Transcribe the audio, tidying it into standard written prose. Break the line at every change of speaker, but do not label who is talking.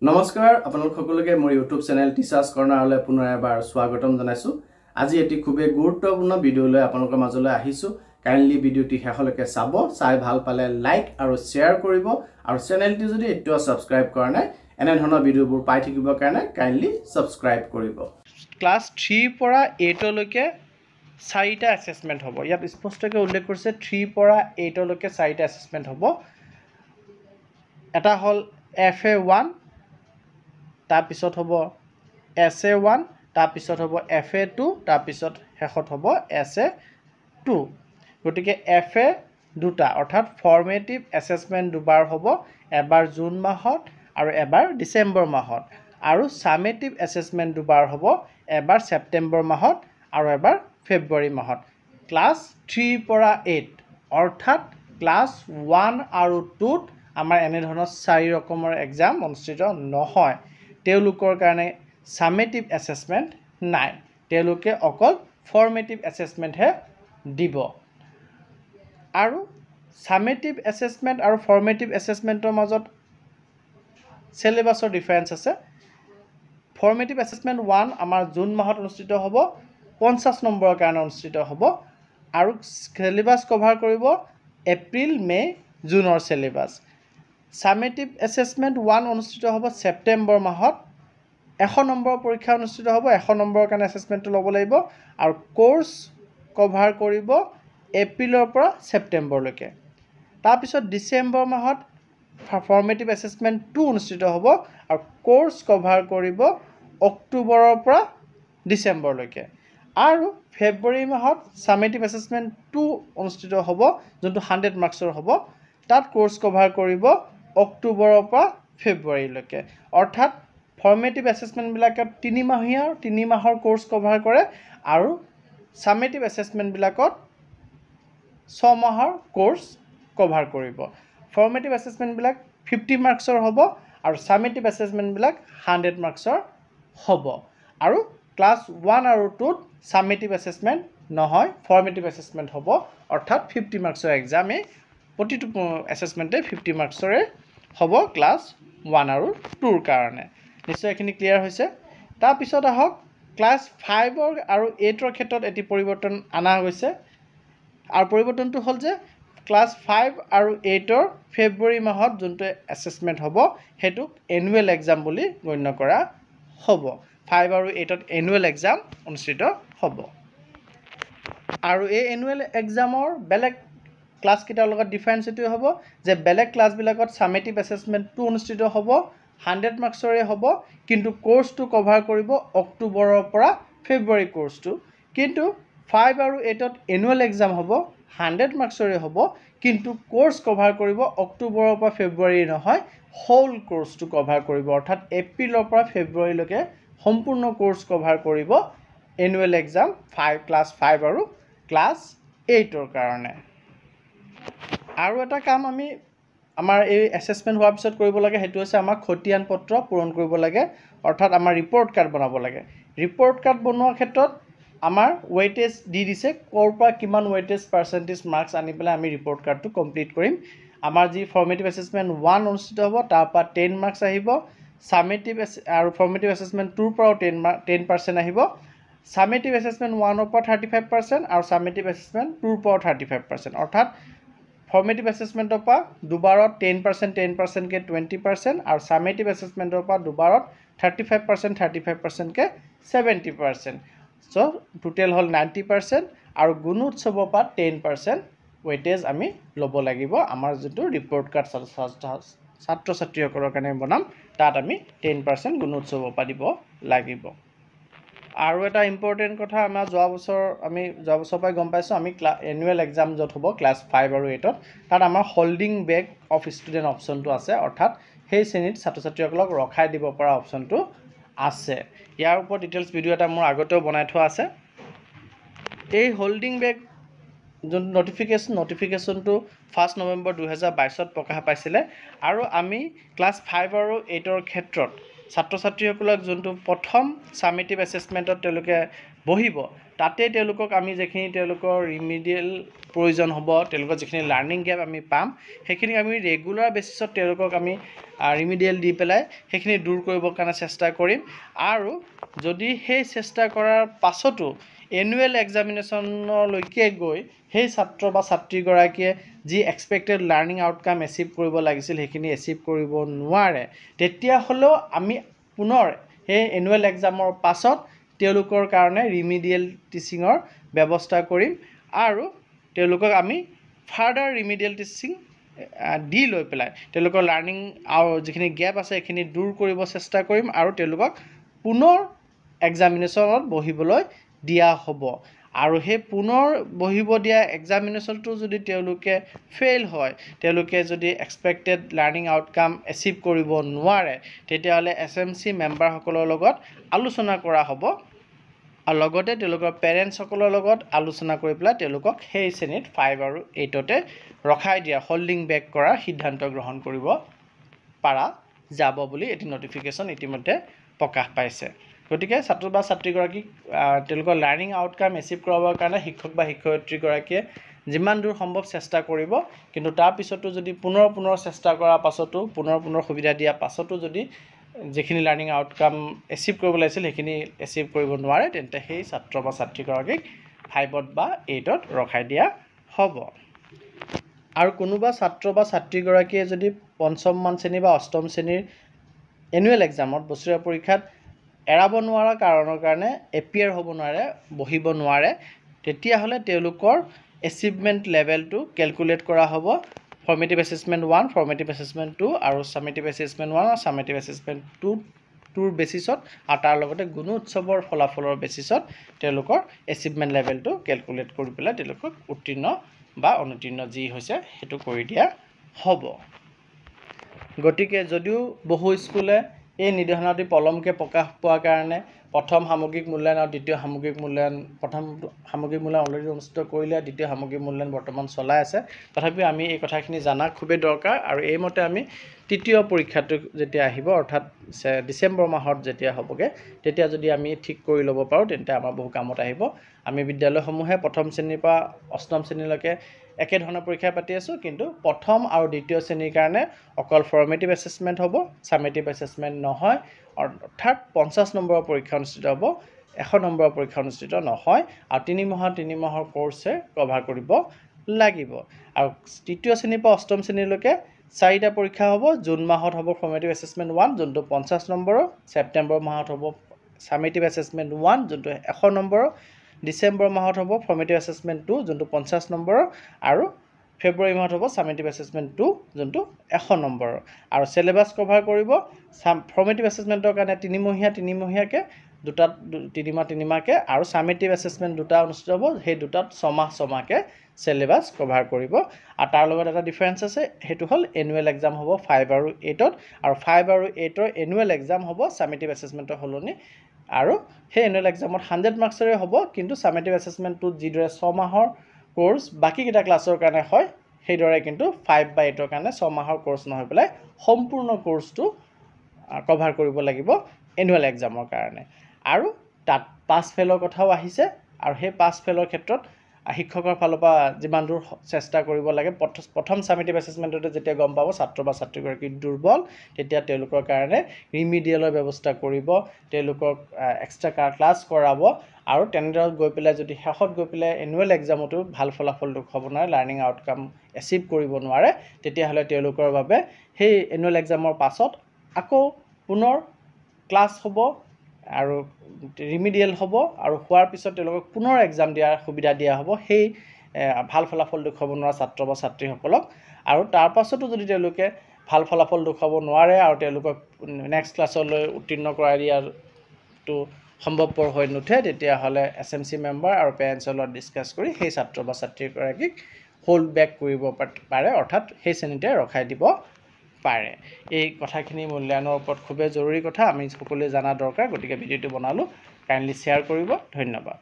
নমস্কাৰ আপোনালোক সকলোকে মোৰ ইউটিউব চেনেল টিচাৰ্ছ কৰ্ণাৰলৈ পুনৰ এবাৰ স্বাগতম জনাইছো। আজি এটি খুবেই গুৰুত্বপূৰ্ণ ভিডিঅ লৈ আপোনালোকৰ মাজলৈ আহিছো। কাইণ্ডলি ভিডিঅটি শেষলৈকে চাব, চাই ভাল পালে লাইক আৰু শ্বেয়াৰ কৰিব আৰু চেনেলটি যদি এতিয়াও সাবস্ক্ৰাইব কৰা নাই এনে ধৰণৰ ভিডিঅবোৰ পাই থাকিবৰ কাৰণে কাইণ্ডলি সাবস্ক্ৰাইব কৰিব। ক্লাছ 3 পৰা 8 লৈকে 4টা এছেছমেন্ট হ'ব। ইয়াত স্পষ্টকৈ উল্লেখ কৰিছে 3 পৰা 8 লৈকে 4টা এছেছমেন্ট হ'ব। এটা হ'ল FA1, তাৰ পিছত হ'ব SA1, তাৰ পিছত হ'ব FA2, তাৰ পিছত শেষত হ'ব SA2। গতিকে FA দুটা অৰ্থাৎ ফৰ্মেটিভ এছেছমেন্ট দুবাৰ হ'ব, এবাৰ জুন মাহত আৰু এবাৰ ডিসেম্বৰ মাহত, আৰু সামেটিভ এছেছমেন্ট দুবাৰ হ'ব, এবাৰ সেপ্টেম্বৰ মাহত আৰু এবাৰ ফেব্ৰুৱাৰী মাহত। ক্লাছ 3 পৰা 8 অৰ্থাৎ ক্লাছ 1 আৰু 2 আমাৰ এনে ধৰণৰ 4 ৰকমৰ এক্সাম অনুষ্ঠিত নহয়। তেওঁলোকৰ কাৰণে সামেটিভ এছেছমেন্ট নাই, তেওঁলোকে অকল ফৰ্মেটিভ এছেছমেন্টহে দিব। আৰু সামেটিভ এছেছমেন্ট আৰু ফৰ্মেটিভ এছেছমেন্টৰ মাজত সিলেবাছৰ ডিফাৰেন্স আছে। ফৰ্মেটিভ এছেছমেন্ট 1 আমাৰ জুন মাহত অনুষ্ঠিত হ'ব, 50 নম্বৰৰ কাৰণে অনুষ্ঠিত হ'ব আৰু সিলেবাছ কভাৰ কৰিব এপ্ৰিল মে জুনৰ সিলেবাছ। সামেটিভ এছেছমেন্ট 1 অনুষ্ঠিত হ'ব সেপ্টেম্বৰ মাহত, 100 নম্বৰৰ পৰীক্ষা অনুষ্ঠিত হ'ব, 100 নম্বৰৰ কাৰণে এছেছমেন্টটো ল'ব লাগিব আৰু কোৰ্স কভাৰ কৰিব এপ্ৰিলৰ পৰা সেপ্টেম্বৰলৈকে। তাৰ পিছত ডিসেম্বৰ মাহত ফৰ্মেটিভ এছেছমেন্ট 2 অনুষ্ঠিত হ'ব আৰু কোৰ্স কভাৰ কৰিব অক্টোবৰৰ পৰা ডিসেম্বৰলৈকে। আৰু ফেব্ৰুৱাৰী মাহত সামেটিভ এছেছমেন্ট 2 অনুষ্ঠিত হ'ব, যোনটো 100 মাৰ্কছৰ হ'ব। তাত কোৰ্স কভাৰ কৰিব অক্টোবৰৰ পৰা ফেব্ৰুৱাৰীলৈকে। অৰ্থাৎ ফৰ্মেটিভ এছেছমেন্ট বিলাকত 3 মাহৰ কোৰ্স কভাৰ কৰে আৰু সামেটিভ এছেছমেন্ট বিলাকত 6 মাহৰ কোৰ্স কভাৰ কৰিব। ফৰ্মেটিভ এছেছমেন্ট বিলাক 50 মাৰ্কছৰ হ'ব আৰু সামেটিভ এছেছমেন্ট বিলাক 100 মাৰ্কছৰ হ'ব। আৰু ক্লাছ 1 আৰু 2 সামেটিভ এছেছমেন্ট নহয়, ফৰ্মেটিভ এছেছমেন্ট হ'ব। অৰ্থাৎ 50 মাৰ্কছৰ এক্সামে প্ৰতিটো এছেছমেন্টে 50 মাৰ্কছৰে হ'ব ক্লাছ 1 আৰু 2ৰ কাৰণে। নিশ্চয় এখিনি ক্লিয়াৰ হৈছে। তাৰ পিছত আহক ক্লাছ 5 আৰু 8ৰ ক্ষেত্ৰত এটি পৰিৱৰ্তন আনা হৈছে। আৰু পৰিৱৰ্তনটো হ'ল যে ক্লাছ 5 আৰু 8ৰ ফেব্ৰুৱাৰী মাহত যোনটো এছেছমেন্ট হ'ব হেতু এনুৱেল এক্সাম বুলি গণ্য কৰা হ'ব। 5 আৰু 8ত এনুৱেল এক্সাম অনুষ্ঠিত হ'ব। আৰু এই এনুৱেল এক্সামৰ বেলেগ ক্লাছ কেইটাৰ লগত ডিফাৰেন্স এটো হ'ব যে বেলেগ ক্লাছ বিলাকত সামেটিভ এছেছমেন্ট 2 অনুষ্ঠিত হ'ব, 100 মাৰ্কছৰে হ'ব, কিন্তু কোৰ্সটো কভাৰ কৰিব অক্টোবৰৰ পৰা ফেব্ৰুৱাৰী কোৰ্সটো। কিন্তু 5 আৰু 8ত এনুৱেল এক্সাম হ'ব, 100 মাৰ্কছৰে হ'ব, কিন্তু কোৰ্স কভাৰ কৰিব অক্টোবৰৰ পৰা ফেব্ৰুৱাৰী নহয়, হোল কোৰ্সটো কভাৰ কৰিব। অৰ্থাৎ এপ্ৰিলৰ পৰা ফেব্ৰুৱাৰীলৈকে সম্পূৰ্ণ কোৰ্স কভাৰ কৰিব এনুৱেল এক্সাম ক্লাছ 5 আৰু ক্লাছ 8ৰ কাৰণে। আৰু এটা কাম আমি আমাৰ এই এছেছমেন্ট হোৱাৰ পিছত কৰিব লাগে, হেতু হৈছে আমাৰ খতিয়ান পত্ৰ পূৰণ কৰিব লাগে। অৰ্থাৎ আমাৰ ৰিপৰ্ট কাৰ্ড বনাব লাগে। ৰিপৰ্ট কাৰ্ড বনোৱাৰ ক্ষেত্ৰত আমাৰ ওয়েটেজ দি দিছে, ক'ৰ পৰা কিমান ওয়েটেজ পাৰ্চেন্টেজ মাৰ্কছ আনি পেলাই আমি ৰিপৰ্ট কাৰ্ডটো কমপ্লিট কৰিম। আমাৰ যি ফৰ্মেটিভ এছেছমেন্ট 1 অনুষ্ঠিত হ'ব তাৰ পৰা 10 মাৰ্কছ আহিব, সামেটিভ আৰু ফৰ্মেটিভ এছেছমেন্ট 2ৰ পৰাও 10% আহিব, সামেটিভ এছেছমেন্ট 1ৰ পৰা 35% আৰু সামেটিভ এছেছমেন্ট 2ৰ পৰাও 35%। অৰ্থাৎ ফৰ্মেটিভ এছেছমেন্টৰ পৰা দুবাৰত 10% কে 20% আৰু সামেটিভ এছেছমেন্টৰ পৰা দুবাৰত 35% কে 70%। সো টোটেল হ'ল 90% আৰু গুণোৎসৱৰ পৰা 10% ওয়েটেজ আমি ল'ব লাগিব। আমাৰ যেটো ৰিপৰ্ট কাৰ্ড ছাত্ৰ ছাত্ৰীসকলৰ কাৰণে বনাম তাত আমি 10% গুণোৎসৱৰ পৰা দিব লাগিব। আৰু এটা ইম্পৰ্টেন্ট কথা, আমাৰ যোৱা বছৰ পৰাই গম পাইছো আমি এনুৱেল এক্সাম য'ত হ'ব ক্লাছ 5 আৰু 8ত তাত আমাৰ হোল্ডিং বেক অফ ষ্টুডেণ্ট অপশ্যনটো আছে। অৰ্থাৎ সেই শ্ৰেণীত ছাত্ৰ ছাত্ৰীসকলক ৰখাই দিব পৰা অপশ্যনটো আছে। ইয়াৰ ওপৰত ডিটেইলছ ভিডিঅ' এটা মোৰ আগতেও বনাই থোৱা আছে। এই হোল্ডিং বেক যোন নটিফিকেশ্যনটো 1 নৱেম্বৰ 2022ত প্ৰকাশ পাইছিলে। আৰু আমি ক্লাছ 5 আৰু 8ৰ ক্ষেত্ৰত ছাত্ৰ ছাত্ৰীসকলক যোনটো প্ৰথম সামেটিভ এছেছমেন্টত তেওঁলোকে বহিব তাতে তেওঁলোকক আমি যেখিনি তেওঁলোকৰ ৰিমিডিয়েল প্ৰয়োজন হ'ব তেওঁলোকৰ যিখিনি লাৰ্ণিং গেপ আমি পাম সেইখিনি আমি ৰেগুলাৰ বেচিছত তেওঁলোকক আমি ৰিমিডিয়েল দি পেলাই সেইখিনি দূৰ কৰিবৰ কাৰণে চেষ্টা কৰিম আৰু যদি সেই চেষ্টা কৰাৰ পাছতো এনুৱেল এক্সামিনেশ্যনলৈকে গৈ সেই ছাত্ৰ বা ছাত্ৰীগৰাকীয়ে যি এক্সপেক্টেড লাৰ্ণিং আউটকাম এচিভ কৰিব লাগিছিল সেইখিনি এচিভ কৰিব নোৱাৰে তেতিয়াহ'লেও আমি পুনৰ সেই এনুৱেল এক্সামৰ পাছত তেওঁলোকৰ কাৰণে ৰিমিডিয়েল টিচিঙৰ ব্যৱস্থা কৰিম আৰু তেওঁলোকক আমি ফাৰ্ডাৰ ৰিমিডিয়েল টিচিং দি লৈ পেলাই তেওঁলোকৰ লাৰ্ণিং আৰু যিখিনি গেপ আছে সেইখিনি দূৰ কৰিব চেষ্টা কৰিম আৰু তেওঁলোকক পুনৰ এক্সামিনেশ্যনত বহিবলৈ দিয়া হ'ব আৰু সেই পুনৰ বহিব দিয়া এক্সামিনেশ্যনটো যদি তেওঁলোকে ফেইল হয় তেওঁলোকে যদি এক্সপেক্টেড লাৰ্ণিং আউটকাম এচিভ কৰিব নোৱাৰে তেতিয়াহ'লে SMC মেম্বাৰসকলৰ লগত আলোচনা কৰা হ'ব আৰু লগতে তেওঁলোকৰ পেৰেণ্টছসকলৰ লগত আলোচনা কৰি পেলাই তেওঁলোকক সেই শ্ৰেণীত 5 আৰু 8তে ৰখাই দিয়া হোল্ডিং বেক কৰাৰ সিদ্ধান্ত গ্ৰহণ কৰিব পৰা যাব বুলি এটি নটিফিকেশ্যন ইতিমধ্যে প্ৰকাশ পাইছে গতিকে ছাত্ৰ বা ছাত্ৰীগৰাকীক তেওঁলোকৰ লাৰ্ণিং আউটকাম এচিভ কৰাবৰ কাৰণে শিক্ষক বা শিক্ষয়িত্ৰীগৰাকীয়ে যিমান দূৰ সম্ভৱ চেষ্টা কৰিব কিন্তু তাৰ পিছতো যদি পুনৰ চেষ্টা কৰাৰ পাছতো পুনৰ সুবিধা দিয়াৰ পাছতো যদি যিখিনি লাৰ্ণিং আউটকাম এচিভ কৰিব লাগিছিল সেইখিনি এচিভ কৰিব নোৱাৰে তেন্তে সেই ছাত্ৰ বা ছাত্ৰীগৰাকীক 5ত বা 8ত ৰখাই দিয়া হ'ব আৰু কোনোবা ছাত্ৰ বা ছাত্ৰীগৰাকীয়ে যদি পঞ্চমমান শ্ৰেণী বা অষ্টম শ্ৰেণীৰ এনুৱেল এক্সামত বছৰীয়া পৰীক্ষাত এৰাব নোৱাৰা কাৰণৰ কাৰণে এপিয়াৰ হ'ব নোৱাৰে বহিব নোৱাৰে তেতিয়াহ'লে তেওঁলোকৰ এচিভমেণ্ট লেভেলটো কেলকুলেট কৰা হ'ব ফৰ্মেটিভ এছেছমেণ্ট 1 ফৰ্মেটিভ এছেছমেণ্ট 2 আৰু ছামেটিভ এছেছমেণ্ট 1 আৰু ছামেটিভ এছেছমেণ্ট 2ৰ বেচিছত আৰু তাৰ লগতে গুণোৎসৱৰ ফলাফলৰ বেচিছত তেওঁলোকৰ এচিভমেণ্ট লেভেলটো কেলকুলেট কৰি পেলাই তেওঁলোকক উত্তীৰ্ণ বা অনুত্তীৰ্ণ যি হৈছে সেইটো কৰি দিয়া হ'ব গতিকে যদিও বহু স্কুলে এই নিৰ্দেশনাটি পলমকৈ প্ৰকাশ পোৱাৰ কাৰণে প্ৰথম সামগ্ৰিক মূল্যায়ন আৰু দ্বিতীয় সামগ্ৰিক মূল্যায়ন প্ৰথম সামগ্ৰিক মূল্যায়ন অলৰেডি অনুষ্ঠিত কৰিলে দ্বিতীয় সামগ্ৰিক মূল্যায়ন বৰ্তমান চলাই আছে তথাপিও আমি এই কথাখিনি জানা খুবেই দৰকাৰ আৰু এইমতে আমি তৃতীয় পৰীক্ষাটো যেতিয়া আহিব অৰ্থাৎ ডিচেম্বৰ মাহত যেতিয়া হ'বগৈ তেতিয়া যদি আমি ঠিক কৰি ল'ব পাৰোঁ তেন্তে আমাৰ বহু কামত আহিব আমি বিদ্যালয়সমূহে প্ৰথম শ্ৰেণীৰ পৰা অষ্টম শ্ৰেণীলৈকে একেধৰণৰ পৰীক্ষা পাতি আছোঁ কিন্তু প্ৰথম আৰু দ্বিতীয় শ্ৰেণীৰ কাৰণে অকল ফৰ্মেটিভ এছেছমেণ্ট হ'ব ছামেটিভ এছেছমেণ্ট নহয় অৰ্থাৎ 50 নম্বৰৰ পৰীক্ষা অনুষ্ঠিত হ'ব 100 নম্বৰৰ পৰীক্ষা অনুষ্ঠিত নহয় আৰু 3 মাহৰ কোৰ্ছে কভাৰ কৰিব লাগিব আৰু তৃতীয় শ্ৰেণীৰ পৰা অষ্টম শ্ৰেণীলৈকে 4টা পৰীক্ষা হ'ব জুন মাহত হ'ব ফৰ্মেটিভ এছেছমেণ্ট 1 যোনটো 50 নম্বৰৰ ছেপ্টেম্বৰ মাহত হ'ব ছামেটিভ এছেছমেণ্ট 1 যোনটো 100 নম্বৰৰ ডিচেম্বৰ মাহত হ'ব ফৰ্মেটিভ এছেছমেণ্ট 2 যোনটো 50 নম্বৰৰ আৰু ফেব্ৰুৱাৰী মাহত হ'ব ছামেটিভ এছেছমেণ্ট 2 যোনটো 100 নম্বৰৰ আৰু চিলেবাছ কভাৰ কৰিব ফৰ্মেটিভ এছেছমেণ্টৰ কাৰণে 3 মাহীয়াকৈ দুটাত 3 মাহকৈ আৰু ছামেটিভ এছেছমেণ্ট দুটা অনুষ্ঠিত হ'ব সেই দুটাত 6 মাহকৈ চিলেবাছ কভাৰ কৰিব আৰু তাৰ লগত এটা ডিফাৰেঞ্চ আছে সেইটো হ'ল এনুৱেল এক্সাম হ'ব 5 আৰু 8ত আৰু 5 আৰু 8ৰ এনুৱেল এক্সাম হ'ব ছামেটিভ এছেছমেণ্টৰ সলনি আৰু সেই এনুৱেল এক্সামত 100 মাৰ্কছৰে হ'ব কিন্তু ছামেটিভ এছেছমেণ্টটোত যিদৰে 6 মাহৰ কোৰ্ছ বাকীকেইটা ক্লাছৰ কাৰণে হয় সেইদৰে কিন্তু 5 বা 8ৰ কাৰণে 6 মাহৰ কোৰ্ছ নহয় পেলাই সম্পূৰ্ণ কোৰ্ছটো কভাৰ কৰিব লাগিব এনুৱেল এক্সামৰ কাৰণে আৰু তাত পাছ ফেলৰ কথাও আহিছে আৰু সেই পাছ ফেলৰ ক্ষেত্ৰত শিক্ষকৰ ফালৰ পৰা যিমান দূৰ চেষ্টা কৰিব লাগে প্ৰথম ছামেটিভ এছেছমেণ্টতে যেতিয়া গম পাব ছাত্ৰ বা ছাত্ৰীগৰাকী দুৰ্বল তেতিয়া তেওঁলোকৰ কাৰণে ৰিমিডিয়েলৰ ব্যৱস্থা কৰিব তেওঁলোকক এক্সট্ৰা ক্লাছ কৰাব আৰু তেনেদৰে গৈ পেলাই যদি শেষত গৈ পেলাই এনুৱেল এক্সামতো ভাল ফলাফল দেখুৱাব নোৱাৰে লাৰ্ণিং আউটকাম এচিভ কৰিব নোৱাৰে তেতিয়াহ'লে তেওঁলোকৰ বাবে সেই এনুৱেল এক্সামৰ পাছত আকৌ পুনৰ ক্লাছ হ'ব আৰু ৰিমিডিয়েল হ'ব আৰু হোৱাৰ পিছত তেওঁলোকক পুনৰ এক্সাম দিয়াৰ সুবিধা দিয়া হ'ব সেই ভাল ফলাফল দেখুৱাব নোৱাৰা ছাত্ৰ বা ছাত্ৰীসকলক আৰু তাৰ পাছতো যদি তেওঁলোকে ভাল ফলাফল দেখুৱাব নোৱাৰে আৰু তেওঁলোকক নেক্সট ক্লাছলৈ উত্তীৰ্ণ কৰাই দিয়াটো সম্ভৱপৰ হৈ নুঠে তেতিয়াহ'লে SMC মেম্বাৰ আৰু পেৰেণ্টছৰ লগত ডিছকাছ কৰি সেই ছাত্ৰ বা ছাত্ৰীগৰাকীক হোল্ড বেক কৰিব পাৰে অৰ্থাৎ সেই শ্ৰেণীতে ৰখাই দিব পাৰে এই কথাখিনি মূল্যায়নৰ ওপৰত খুবেই জৰুৰী কথা আমি সকলোৱে জানা দৰকাৰ গতিকে ভিডিঅ'টো বনালোঁ কাইণ্ডলি শ্বেয়াৰ কৰিব ধন্যবাদ